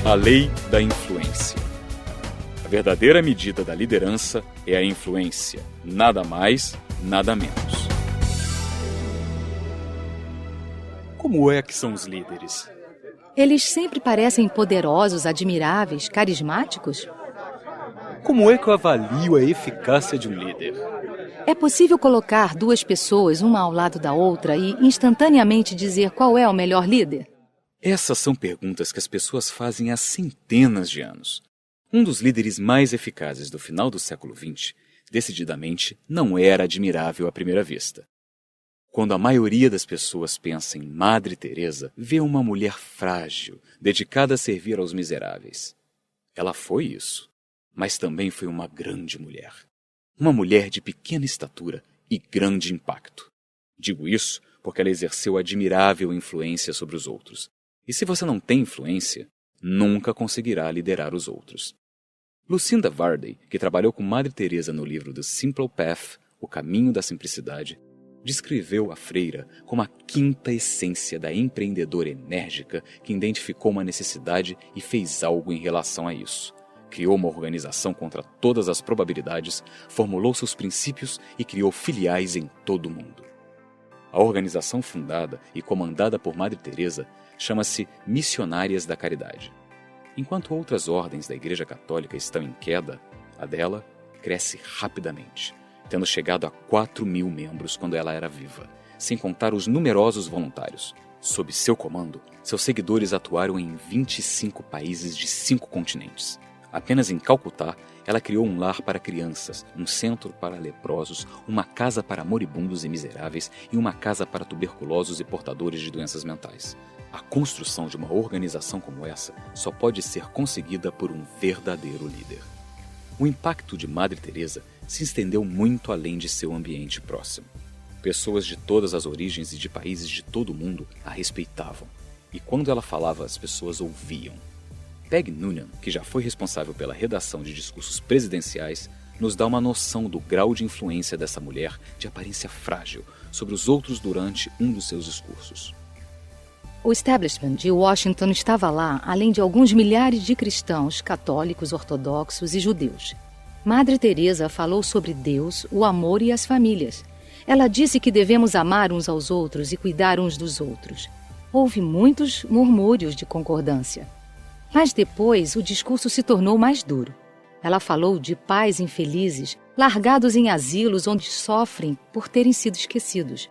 A lei da influência. A verdadeira medida da liderança é a influência, nada mais, nada menos. Como é que são os líderes? Eles sempre parecem poderosos, admiráveis, carismáticos? Como é que eu avalio a eficácia de um líder? É possível colocar duas pessoas, uma ao lado da outra, e instantaneamente dizer qual é o melhor líder? Essas são perguntas que as pessoas fazem há centenas de anos. Um dos líderes mais eficazes do final do século XX, decididamente, não era admirável à primeira vista. Quando a maioria das pessoas pensa em Madre Teresa, vê uma mulher frágil, dedicada a servir aos miseráveis. Ela foi isso, mas também foi uma grande mulher. Uma mulher de pequena estatura e grande impacto. Digo isso porque ela exerceu admirável influência sobre os outros. E se você não tem influência, nunca conseguirá liderar os outros. Lucinda Varday, que trabalhou com Madre Teresa no livro The Simple Path, O Caminho da Simplicidade, descreveu a freira como a quinta essência da empreendedora enérgica que identificou uma necessidade e fez algo em relação a isso. Criou uma organização contra todas as probabilidades, formulou seus princípios e criou filiais em todo o mundo. A organização fundada e comandada por Madre Teresa chama-se Missionárias da Caridade. Enquanto outras ordens da Igreja Católica estão em queda, a dela cresce rapidamente, tendo chegado a 4.000 membros quando ela era viva, sem contar os numerosos voluntários. Sob seu comando, seus seguidores atuaram em 25 países de 5 continentes. Apenas em Calcutá, ela criou um lar para crianças, um centro para leprosos, uma casa para moribundos e miseráveis e uma casa para tuberculosos e portadores de doenças mentais. A construção de uma organização como essa só pode ser conseguida por um verdadeiro líder. O impacto de Madre Teresa se estendeu muito além de seu ambiente próximo. Pessoas de todas as origens e de países de todo o mundo a respeitavam, e quando ela falava, as pessoas ouviam. Peg Noonan, que já foi responsável pela redação de discursos presidenciais, nos dá uma noção do grau de influência dessa mulher de aparência frágil sobre os outros durante um dos seus discursos. O establishment de Washington estava lá, além de alguns milhares de cristãos, católicos, ortodoxos e judeus. Madre Teresa falou sobre Deus, o amor e as famílias. Ela disse que devemos amar uns aos outros e cuidar uns dos outros. Houve muitos murmúrios de concordância. Mas depois o discurso se tornou mais duro. Ela falou de pais infelizes, largados em asilos onde sofrem por terem sido esquecidos.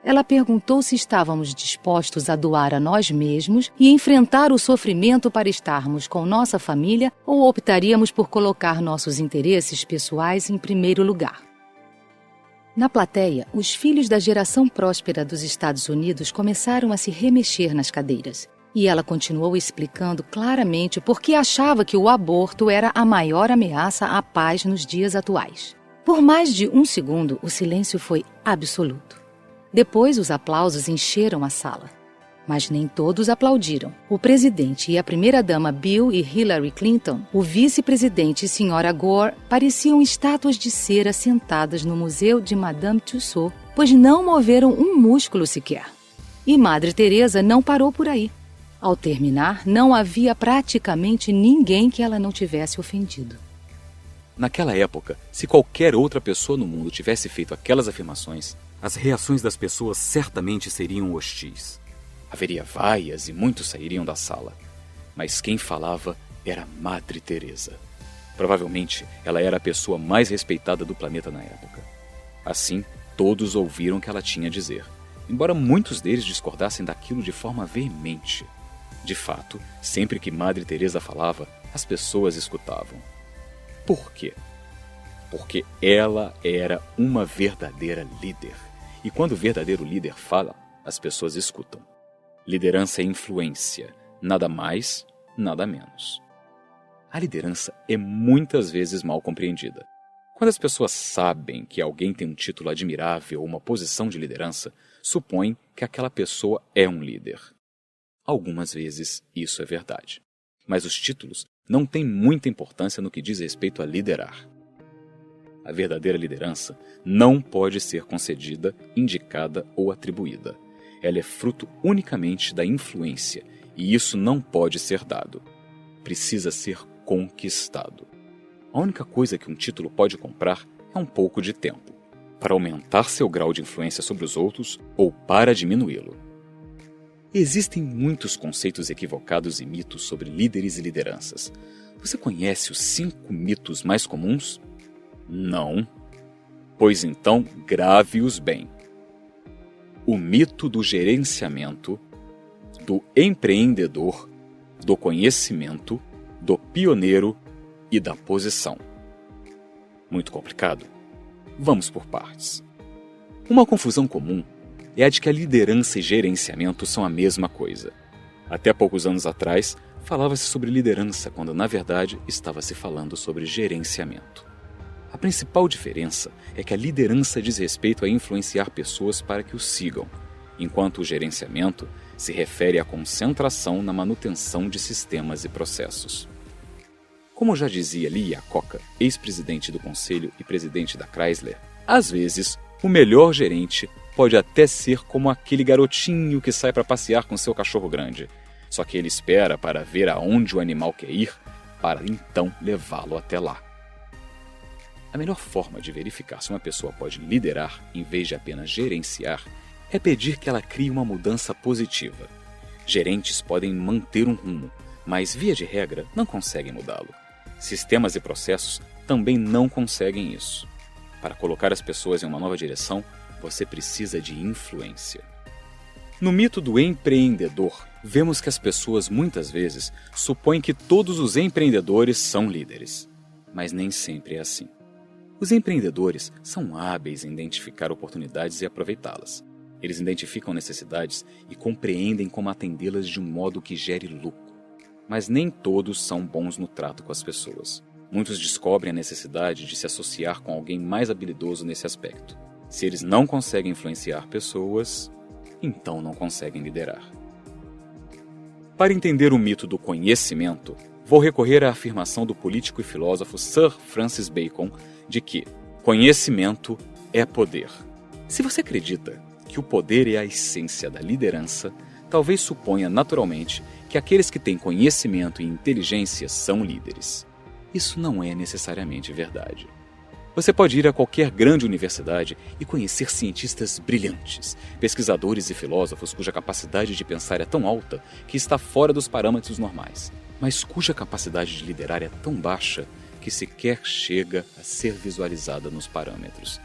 Ela perguntou se estávamos dispostos a doar a nós mesmos e enfrentar o sofrimento para estarmos com nossa família ou optaríamos por colocar nossos interesses pessoais em primeiro lugar. Na plateia, os filhos da geração próspera dos Estados Unidos começaram a se remexer nas cadeiras. E ela continuou explicando claramente por que achava que o aborto era a maior ameaça à paz nos dias atuais. Por mais de um segundo, o silêncio foi absoluto. Depois, os aplausos encheram a sala. Mas nem todos aplaudiram. O presidente e a primeira-dama Bill e Hillary Clinton, o vice-presidente e Sra. Gore, pareciam estátuas de cera sentadas no museu de Madame Tussauds, pois não moveram um músculo sequer. E Madre Teresa não parou por aí. Ao terminar, não havia praticamente ninguém que ela não tivesse ofendido. Naquela época, se qualquer outra pessoa no mundo tivesse feito aquelas afirmações, as reações das pessoas certamente seriam hostis. Haveria vaias e muitos sairiam da sala. Mas quem falava era Madre Teresa. Provavelmente, ela era a pessoa mais respeitada do planeta na época. Assim, todos ouviram o que ela tinha a dizer, embora muitos deles discordassem daquilo de forma veemente. De fato, sempre que Madre Teresa falava, as pessoas escutavam. Por quê? Porque ela era uma verdadeira líder. E quando o verdadeiro líder fala, as pessoas escutam. Liderança é influência, nada mais, nada menos. A liderança é muitas vezes mal compreendida. Quando as pessoas sabem que alguém tem um título admirável ou uma posição de liderança, supõem que aquela pessoa é um líder. Algumas vezes isso é verdade. Mas os títulos não têm muita importância no que diz respeito a liderar. A verdadeira liderança não pode ser concedida, indicada ou atribuída. Ela é fruto unicamente da influência, e isso não pode ser dado. precisa ser conquistado. A única coisa que um título pode comprar é um pouco de tempo, para aumentar seu grau de influência sobre os outros ou para diminuí-lo. Existem muitos conceitos equivocados e mitos sobre líderes e lideranças. Você conhece os 5 mitos mais comuns? Não? Pois então, grave-os bem. O mito do gerenciamento, do empreendedor, do conhecimento, do pioneiro e da posição. Muito complicado? Vamos por partes. Uma confusão comum é a de que a liderança e gerenciamento são a mesma coisa. Até poucos anos atrás, falava-se sobre liderança quando, na verdade, estava se falando sobre gerenciamento. A principal diferença é que a liderança diz respeito a influenciar pessoas para que o sigam, enquanto o gerenciamento se refere à concentração na manutenção de sistemas e processos. Como já dizia Lee Iacocca, ex-presidente do conselho e presidente da Chrysler, às vezes, o melhor gerente pode até ser como aquele garotinho que sai para passear com seu cachorro grande, só que ele espera para ver aonde o animal quer ir, para então levá-lo até lá. A melhor forma de verificar se uma pessoa pode liderar, em vez de apenas gerenciar, é pedir que ela crie uma mudança positiva. Gerentes podem manter um rumo, mas, via de regra, não conseguem mudá-lo. Sistemas e processos também não conseguem isso. Para colocar as pessoas em uma nova direção, você precisa de influência. No mito do empreendedor, vemos que as pessoas muitas vezes supõem que todos os empreendedores são líderes. Mas nem sempre é assim. Os empreendedores são hábeis em identificar oportunidades e aproveitá-las. Eles identificam necessidades e compreendem como atendê-las de um modo que gere lucro. Mas nem todos são bons no trato com as pessoas. Muitos descobrem a necessidade de se associar com alguém mais habilidoso nesse aspecto. Se eles não conseguem influenciar pessoas, então não conseguem liderar. Para entender o mito do conhecimento, vou recorrer à afirmação do político e filósofo Sir Francis Bacon de que conhecimento é poder. Se você acredita que o poder é a essência da liderança, talvez suponha naturalmente que aqueles que têm conhecimento e inteligência são líderes. Isso não é necessariamente verdade. Você pode ir a qualquer grande universidade e conhecer cientistas brilhantes, pesquisadores e filósofos cuja capacidade de pensar é tão alta que está fora dos parâmetros normais, mas cuja capacidade de liderar é tão baixa que sequer chega a ser visualizada nos parâmetros.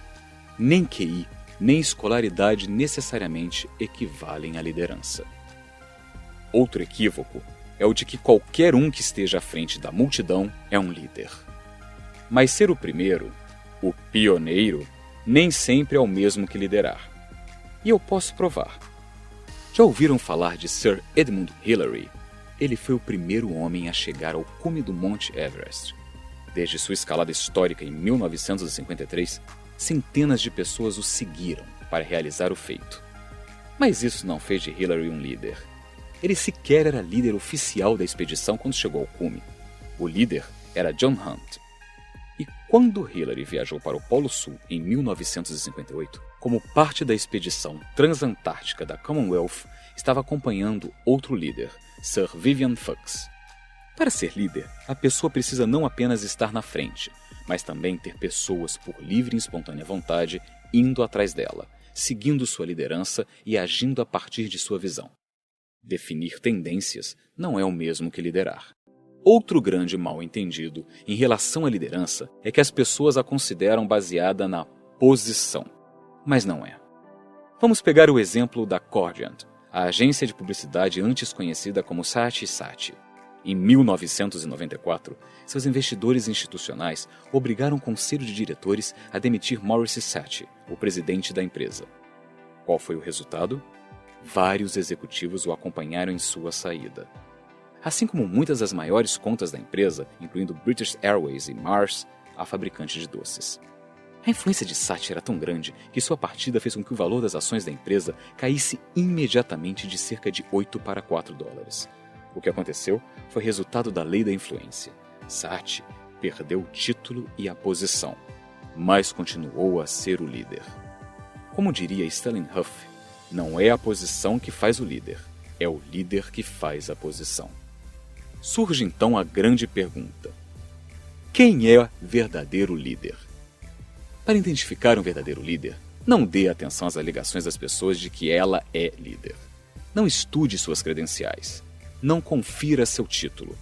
Nem QI, nem escolaridade necessariamente equivalem à liderança. Outro equívoco é o de que qualquer um que esteja à frente da multidão é um líder. Mas ser o primeiro, o pioneiro, nem sempre é o mesmo que liderar. E eu posso provar. Já ouviram falar de Sir Edmund Hillary? Ele foi o primeiro homem a chegar ao cume do Monte Everest. Desde sua escalada histórica em 1953, centenas de pessoas o seguiram para realizar o feito. Mas isso não fez de Hillary um líder. Ele sequer era líder oficial da expedição quando chegou ao cume. O líder era John Hunt. E quando Hillary viajou para o Polo Sul em 1958, como parte da expedição transantártica da Commonwealth, estava acompanhando outro líder, Sir Vivian Fox. Para ser líder, a pessoa precisa não apenas estar na frente, mas também ter pessoas por livre e espontânea vontade indo atrás dela, seguindo sua liderança e agindo a partir de sua visão. Definir tendências não é o mesmo que liderar. Outro grande mal-entendido em relação à liderança é que as pessoas a consideram baseada na posição, mas não é. Vamos pegar o exemplo da Cordiant, a agência de publicidade antes conhecida como Saatchi & Saatchi. Em 1994, seus investidores institucionais obrigaram o conselho de diretores a demitir Maurice Saatchi, o presidente da empresa. Qual foi o resultado? Vários executivos o acompanharam em sua saída. Assim como muitas das maiores contas da empresa, incluindo British Airways e Mars, a fabricante de doces. A influência de Saatchi era tão grande que sua partida fez com que o valor das ações da empresa caísse imediatamente de cerca de 8 para 4 dólares. O que aconteceu foi resultado da lei da influência. Saatchi perdeu o título e a posição, mas continuou a ser o líder. Como diria Stellan Huff, não é a posição que faz o líder, é o líder que faz a posição. Surge então a grande pergunta: quem é verdadeiro líder? Para identificar um verdadeiro líder, não dê atenção às alegações das pessoas de que ela é líder. Não estude suas credenciais. Não confira seu título.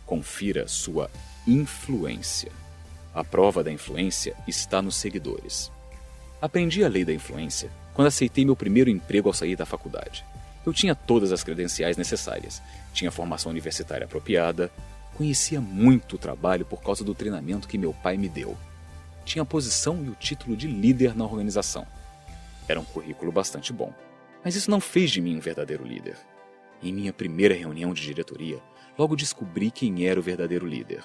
Confira sua influência. A prova da influência está nos seguidores. Aprendi a lei da influência quando aceitei meu primeiro emprego ao sair da faculdade. Eu tinha todas as credenciais necessárias, tinha formação universitária apropriada, conhecia muito o trabalho por causa do treinamento que meu pai me deu. Tinha a posição e o título de líder na organização. Era um currículo bastante bom, mas isso não fez de mim um verdadeiro líder. Em minha primeira reunião de diretoria, logo descobri quem era o verdadeiro líder.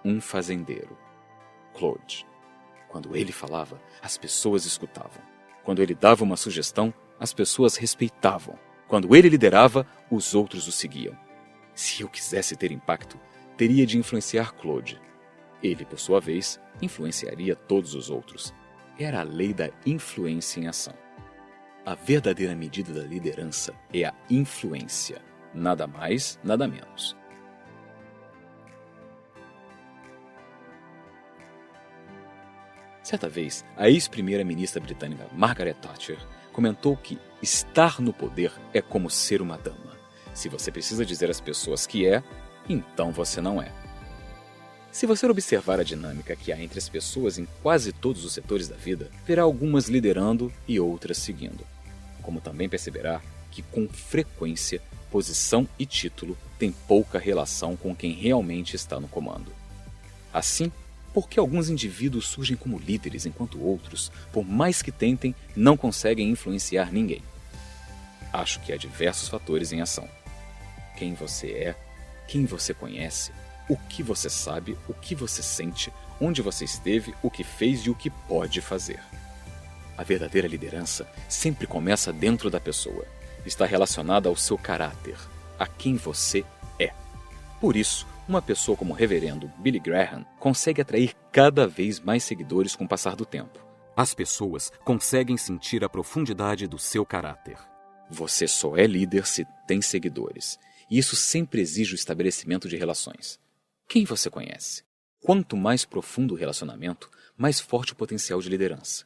Um fazendeiro. Claude. Quando ele falava, as pessoas escutavam. Quando ele dava uma sugestão, as pessoas respeitavam. Quando ele liderava, os outros o seguiam. Se eu quisesse ter impacto, teria de influenciar Claude. Ele, por sua vez, influenciaria todos os outros. Era a lei da influência em ação. A verdadeira medida da liderança é a influência. Nada mais, nada menos. Certa vez, a ex-primeira-ministra britânica Margaret Thatcher comentou que estar no poder é como ser uma dama. Se você precisa dizer às pessoas que é, então você não é. Se você observar a dinâmica que há entre as pessoas em quase todos os setores da vida, verá algumas liderando e outras seguindo. Como também perceberá que, com frequência, posição e título têm pouca relação com quem realmente está no comando. Assim, por que alguns indivíduos surgem como líderes enquanto outros, por mais que tentem, não conseguem influenciar ninguém? Acho que há diversos fatores em ação. Quem você é, quem você conhece, o que você sabe, o que você sente, onde você esteve, o que fez e o que pode fazer. A verdadeira liderança sempre começa dentro da pessoa. Está relacionada ao seu caráter, a quem você é. Por isso, uma pessoa como o reverendo Billy Graham consegue atrair cada vez mais seguidores com o passar do tempo. As pessoas conseguem sentir a profundidade do seu caráter. Você só é líder se tem seguidores. E isso sempre exige o estabelecimento de relações. Quem você conhece? Quanto mais profundo o relacionamento, mais forte o potencial de liderança.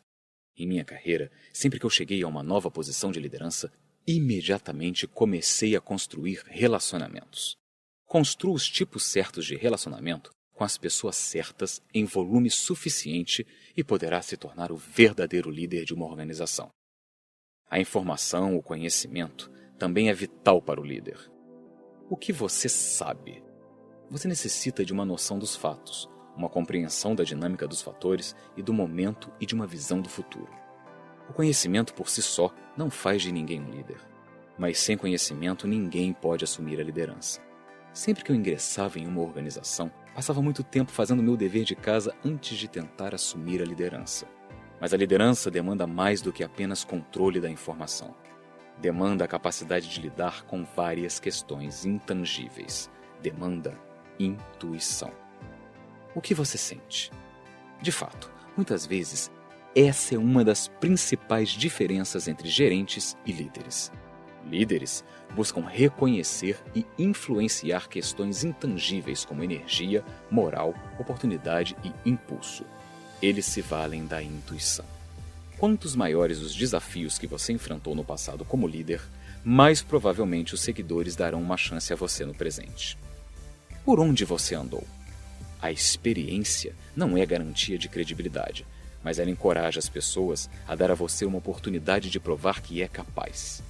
Em minha carreira, sempre que eu cheguei a uma nova posição de liderança, imediatamente comecei a construir relacionamentos. Construa os tipos certos de relacionamento com as pessoas certas em volume suficiente e poderá se tornar o verdadeiro líder de uma organização. A informação, o conhecimento, também é vital para o líder. O que você sabe? Você necessita de uma noção dos fatos, uma compreensão da dinâmica dos fatores e do momento e de uma visão do futuro. O conhecimento por si só não faz de ninguém um líder, mas sem conhecimento ninguém pode assumir a liderança. Sempre que eu ingressava em uma organização, passava muito tempo fazendo meu dever de casa antes de tentar assumir a liderança. Mas a liderança demanda mais do que apenas controle da informação. Demanda a capacidade de lidar com várias questões intangíveis. Demanda intuição. O que você sente? De fato, muitas vezes, essa é uma das principais diferenças entre gerentes e líderes. Líderes buscam reconhecer e influenciar questões intangíveis como energia, moral, oportunidade e impulso. Eles se valem da intuição. Quantos maiores os desafios que você enfrentou no passado como líder, mais provavelmente os seguidores darão uma chance a você no presente. Por onde você andou? A experiência não é garantia de credibilidade, mas ela encoraja as pessoas a dar a você uma oportunidade de provar que é capaz.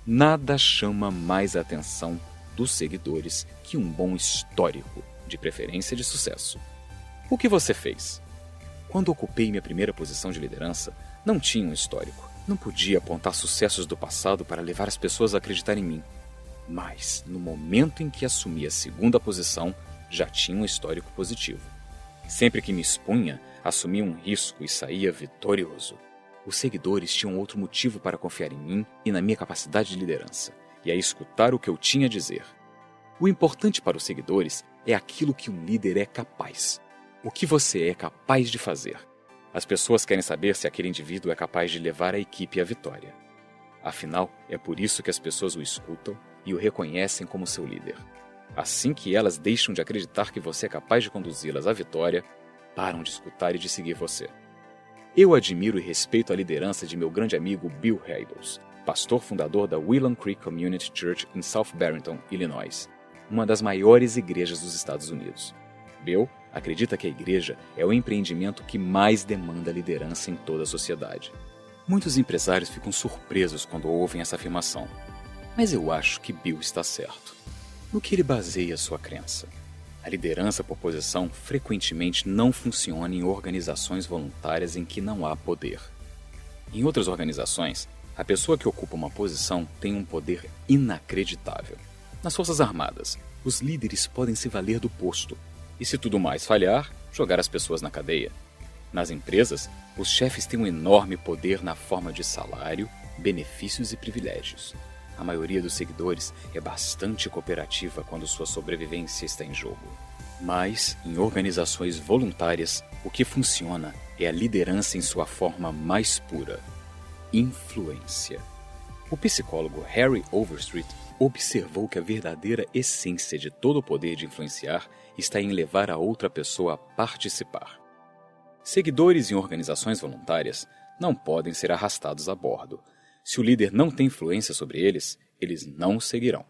Nada chama mais a atenção dos seguidores que um bom histórico, de preferência de sucesso. O que você fez? Quando ocupei minha primeira posição de liderança, não tinha um histórico. Não podia apontar sucessos do passado para levar as pessoas a acreditar em mim. Mas, no momento em que assumi a segunda posição, já tinha um histórico positivo. Sempre que me expunha, assumia um risco e saía vitorioso. Os seguidores tinham outro motivo para confiar em mim e na minha capacidade de liderança, e a escutar o que eu tinha a dizer. O importante para os seguidores é aquilo que um líder é capaz. O que você é capaz de fazer. As pessoas querem saber se aquele indivíduo é capaz de levar a equipe à vitória. Afinal, é por isso que as pessoas o escutam e o reconhecem como seu líder. Assim que elas deixam de acreditar que você é capaz de conduzi-las à vitória, param de escutar e de seguir você. Eu admiro e respeito a liderança de meu grande amigo Bill Hybels, pastor fundador da Willow Creek Community Church em South Barrington, Illinois, uma das maiores igrejas dos Estados Unidos. Bill acredita que a igreja é o empreendimento que mais demanda liderança em toda a sociedade. Muitos empresários ficam surpresos quando ouvem essa afirmação, mas eu acho que Bill está certo. No que ele baseia sua crença? A liderança por posição frequentemente não funciona em organizações voluntárias em que não há poder. Em outras organizações, a pessoa que ocupa uma posição tem um poder inacreditável. Nas Forças Armadas, os líderes podem se valer do posto e, se tudo mais falhar, jogar as pessoas na cadeia. Nas empresas, os chefes têm um enorme poder na forma de salário, benefícios e privilégios. A maioria dos seguidores é bastante cooperativa quando sua sobrevivência está em jogo. Mas, em organizações voluntárias, o que funciona é a liderança em sua forma mais pura: influência. O psicólogo Harry Overstreet observou que a verdadeira essência de todo o poder de influenciar está em levar a outra pessoa a participar. Seguidores em organizações voluntárias não podem ser arrastados a bordo. Se o líder não tem influência sobre eles, eles não o seguirão.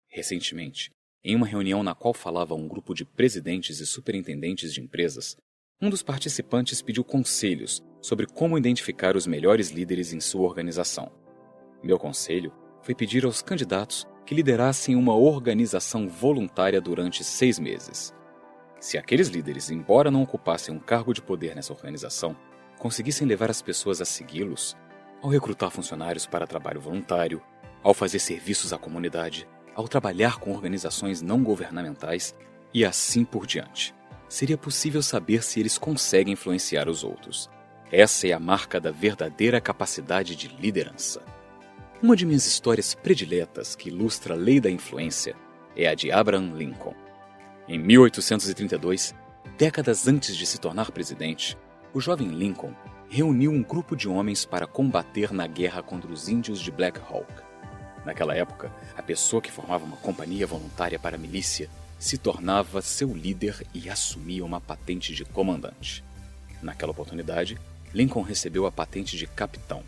Recentemente, em uma reunião na qual falava um grupo de presidentes e superintendentes de empresas, um dos participantes pediu conselhos sobre como identificar os melhores líderes em sua organização. Meu conselho foi pedir aos candidatos que liderassem uma organização voluntária durante 6 meses. Se aqueles líderes, embora não ocupassem um cargo de poder nessa organização, conseguissem levar as pessoas a segui-los, ao recrutar funcionários para trabalho voluntário, ao fazer serviços à comunidade, ao trabalhar com organizações não governamentais e assim por diante, seria possível saber se eles conseguem influenciar os outros. Essa é a marca da verdadeira capacidade de liderança. Uma de minhas histórias prediletas que ilustra a lei da influência é a de Abraham Lincoln. Em 1832, décadas antes de se tornar presidente, o jovem Lincoln reuniu um grupo de homens para combater na guerra contra os índios de Black Hawk. Naquela época, a pessoa que formava uma companhia voluntária para a milícia se tornava seu líder e assumia uma patente de comandante. Naquela oportunidade, Lincoln recebeu a patente de capitão.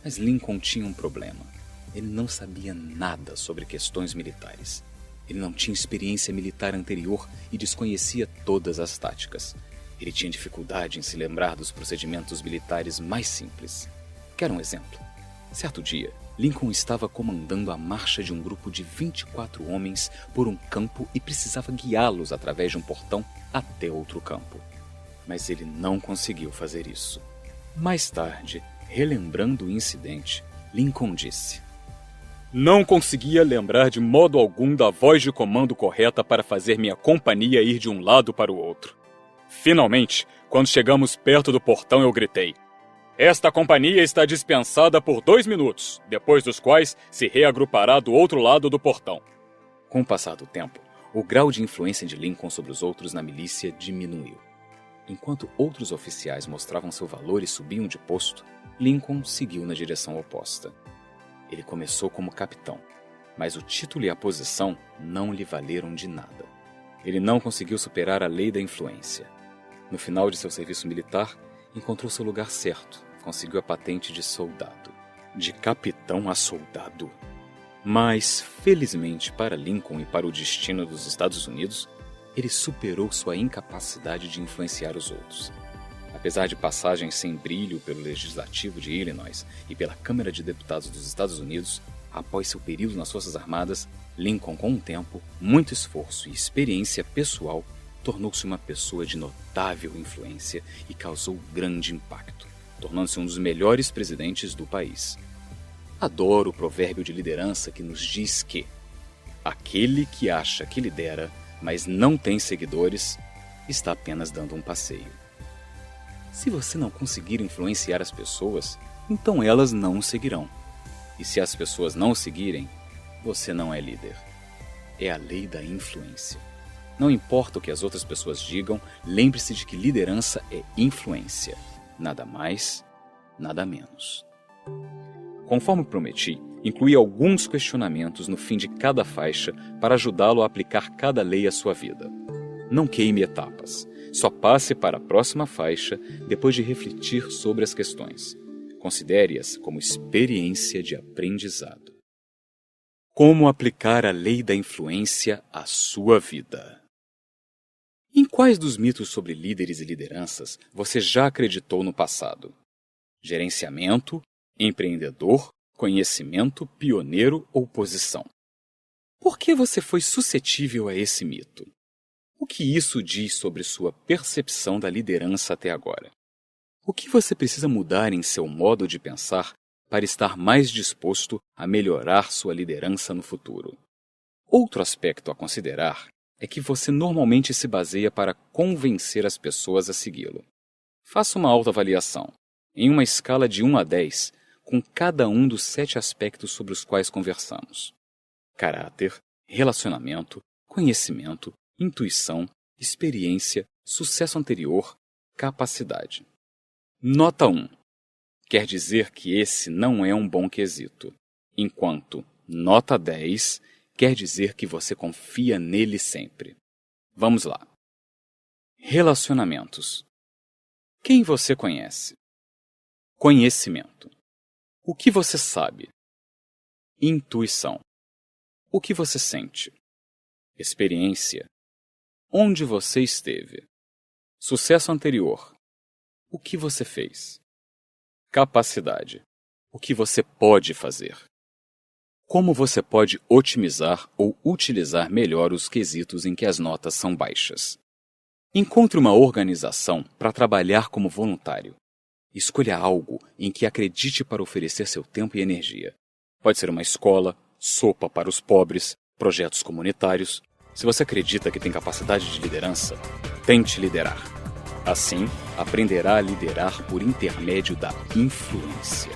Mas Lincoln tinha um problema. Ele não sabia nada sobre questões militares. Ele não tinha experiência militar anterior e desconhecia todas as táticas. Ele tinha dificuldade em se lembrar dos procedimentos militares mais simples. Quero um exemplo. Certo dia, Lincoln estava comandando a marcha de um grupo de 24 homens por um campo e precisava guiá-los através de um portão até outro campo. Mas ele não conseguiu fazer isso. Mais tarde, relembrando o incidente, Lincoln disse: "Não conseguia lembrar de modo algum da voz de comando correta para fazer minha companhia ir de um lado para o outro. Finalmente, quando chegamos perto do portão, eu gritei: 'Esta companhia está dispensada por 2 minutos, depois dos quais se reagrupará do outro lado do portão.'" Com o passar do tempo, o grau de influência de Lincoln sobre os outros na milícia diminuiu. Enquanto outros oficiais mostravam seu valor e subiam de posto, Lincoln seguiu na direção oposta. Ele começou como capitão, mas o título e a posição não lhe valeram de nada. Ele não conseguiu superar a lei da influência. No final de seu serviço militar, encontrou seu lugar certo, conseguiu a patente de soldado. De capitão a soldado. Mas, felizmente para Lincoln e para o destino dos Estados Unidos, ele superou sua incapacidade de influenciar os outros. Apesar de passagens sem brilho pelo Legislativo de Illinois e pela Câmara de Deputados dos Estados Unidos, após seu período nas Forças Armadas, Lincoln, com o tempo, muito esforço e experiência pessoal, tornou-se uma pessoa de notável influência e causou grande impacto, tornando-se um dos melhores presidentes do país. Adoro o provérbio de liderança que nos diz que aquele que acha que lidera, mas não tem seguidores, está apenas dando um passeio. Se você não conseguir influenciar as pessoas, então elas não o seguirão. E se as pessoas não o seguirem, você não é líder. É a lei da influência. Não importa o que as outras pessoas digam, lembre-se de que liderança é influência. Nada mais, nada menos. Conforme prometi, incluí alguns questionamentos no fim de cada faixa para ajudá-lo a aplicar cada lei à sua vida. Não queime etapas. Só passe para a próxima faixa depois de refletir sobre as questões. Considere-as como experiência de aprendizado. Como aplicar a lei da influência à sua vida? Em quais dos mitos sobre líderes e lideranças você já acreditou no passado? Gerenciamento, empreendedor, conhecimento, pioneiro ou posição? Por que você foi suscetível a esse mito? O que isso diz sobre sua percepção da liderança até agora? O que você precisa mudar em seu modo de pensar para estar mais disposto a melhorar sua liderança no futuro? Outro aspecto a considerar é que você normalmente se baseia para convencer as pessoas a segui-lo. Faça uma autoavaliação, em uma escala de 1 a 10, com cada um dos 7 aspectos sobre os quais conversamos: caráter, relacionamento, conhecimento, intuição, experiência, sucesso anterior, capacidade. Nota 1. Quer dizer que esse não é um bom quesito, enquanto nota 10 quer dizer que você confia nele sempre. Vamos lá. Relacionamentos. Quem você conhece? Conhecimento. O que você sabe? Intuição. O que você sente? Experiência. Onde você esteve? Sucesso anterior. O que você fez? Capacidade. O que você pode fazer? Como você pode otimizar ou utilizar melhor os quesitos em que as notas são baixas? Encontre uma organização para trabalhar como voluntário. Escolha algo em que acredite para oferecer seu tempo e energia. Pode ser uma escola, sopa para os pobres, projetos comunitários. Se você acredita que tem capacidade de liderança, tente liderar. Assim, aprenderá a liderar por intermédio da influência.